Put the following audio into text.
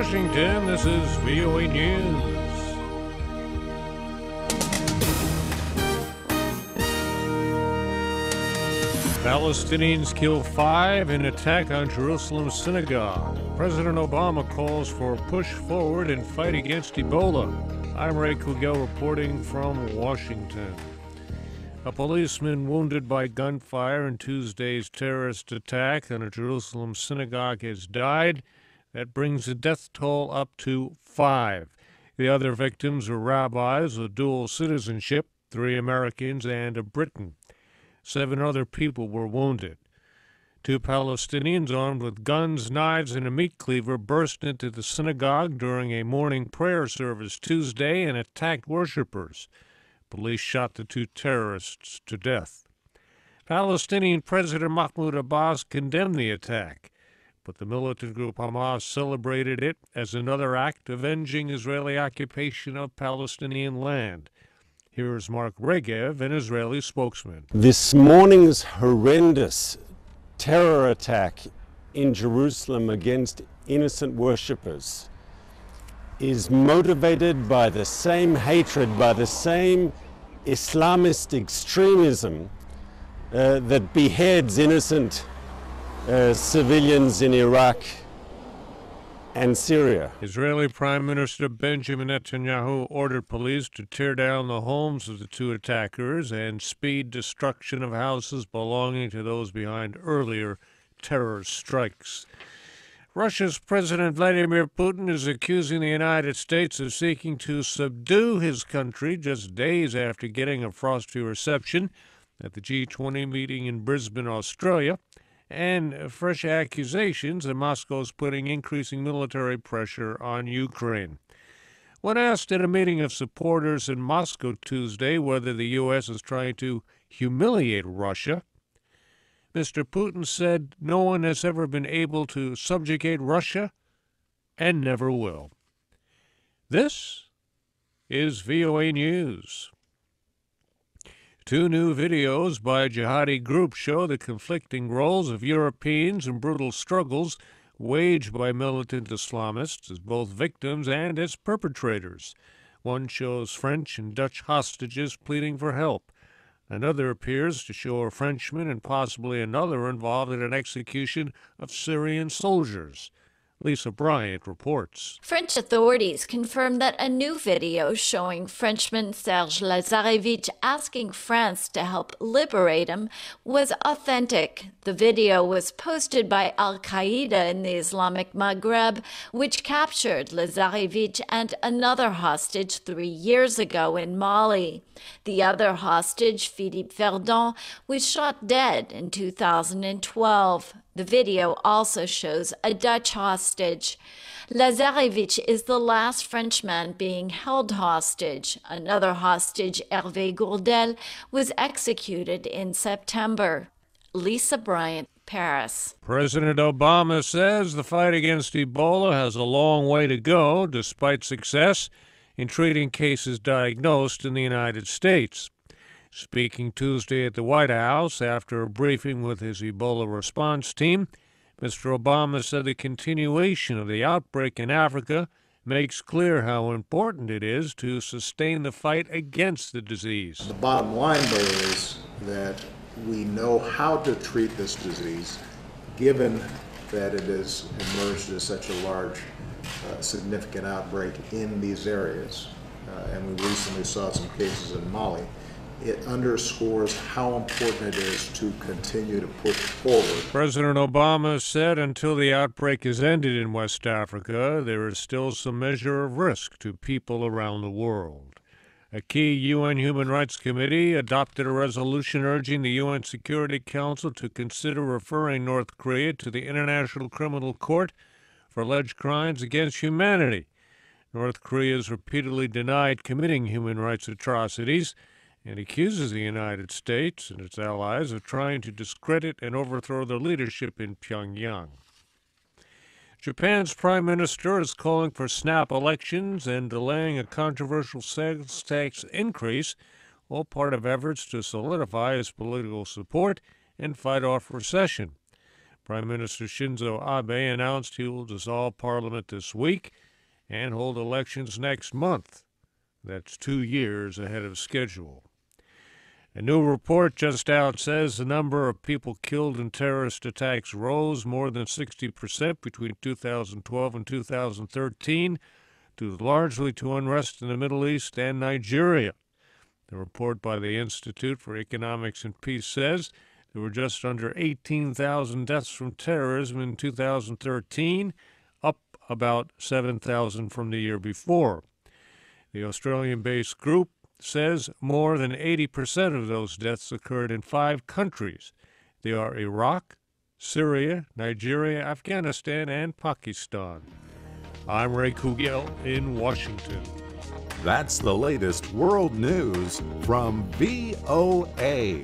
Washington, this is VOA News. Palestinians kill 5 in attack on Jerusalem synagogue. President Obama calls for a push forward in fight against Ebola. I'm Ray Kouguell reporting from Washington. A policeman wounded by gunfire in Tuesday's terrorist attack on a Jerusalem synagogue has died. That brings the death toll up to 5. The other victims are rabbis with dual citizenship, 3 Americans and a Briton. 7 other people were wounded. 2 Palestinians armed with guns, knives, and a meat cleaver burst into the synagogue during a morning prayer service Tuesday and attacked worshippers. Police shot the 2 terrorists to death. Palestinian President Mahmoud Abbas condemned the attack, but the militant group Hamas celebrated it as another act avenging Israeli occupation of Palestinian land. Here's Mark Regev, an Israeli spokesman. This morning's horrendous terror attack in Jerusalem against innocent worshippers is motivated by the same hatred, by the same Islamist extremism that beheads innocent civilians in Iraq and Syria. Israeli Prime Minister Benjamin Netanyahu ordered police to tear down the homes of the 2 attackers and speed destruction of houses belonging to those behind earlier terror strikes. Russia's President Vladimir Putin is accusing the United States of seeking to subdue his country just days after getting a frosty reception at the G20 meeting in Brisbane, Australia, and fresh accusations that Moscow is putting increasing military pressure on Ukraine. When asked at a meeting of supporters in Moscow Tuesday whether the U.S. is trying to humiliate Russia, Mr. Putin said no one has ever been able to subjugate Russia and never will. This is VOA News. 2 new videos by a Jihadi group show the conflicting roles of Europeans in brutal struggles waged by militant Islamists as both victims and as perpetrators. One shows French and Dutch hostages pleading for help. Another appears to show a Frenchman and possibly another involved in an execution of Syrian soldiers. Lisa Bryant reports. French authorities confirmed that a new video showing Frenchman Serge Lazarevich asking France to help liberate him was authentic. The video was posted by Al-Qaeda in the Islamic Maghreb, which captured Lazarevich and another hostage 3 years ago in Mali. The other hostage, Philippe Verdon, was shot dead in 2012. The video also shows a Dutch hostage. Lazarevich is the last Frenchman being held hostage. Another hostage, Hervé Gourdel, was executed in September. Lisa Bryant, Paris. President Obama says the fight against Ebola has a long way to go, despite success in treating cases diagnosed in the United States. Speaking Tuesday at the White House after a briefing with his Ebola response team, Mr. Obama said the continuation of the outbreak in Africa makes clear how important it is to sustain the fight against the disease. The bottom line, though, is that we know how to treat this disease, given that it has emerged as such a large, significant outbreak in these areas. And we recently saw some cases in Mali. It underscores how important it is to continue to push forward. President Obama said until the outbreak is ended in West Africa, there is still some measure of risk to people around the world. A key UN Human Rights Committee adopted a resolution urging the UN Security Council to consider referring North Korea to the International Criminal Court for alleged crimes against humanity. North Korea has repeatedly denied committing human rights atrocities and accuses the United States and its allies of trying to discredit and overthrow their leadership in Pyongyang. Japan's prime minister is calling for snap elections and delaying a controversial sales tax increase, all part of efforts to solidify his political support and fight off recession. Prime Minister Shinzo Abe announced he will dissolve Parliament this week and hold elections next month. That's 2 years ahead of schedule. A new report just out says the number of people killed in terrorist attacks rose more than 60% between 2012 and 2013, due largely to unrest in the Middle East and Nigeria. The report by the Institute for Economics and Peace says there were just under 18,000 deaths from terrorism in 2013, up about 7,000 from the year before. The Australian-based group says more than 80% of those deaths occurred in 5 countries. They are Iraq, Syria, Nigeria, Afghanistan, and Pakistan. I'm Ray Kouguell in Washington. That's the latest world news from VOA.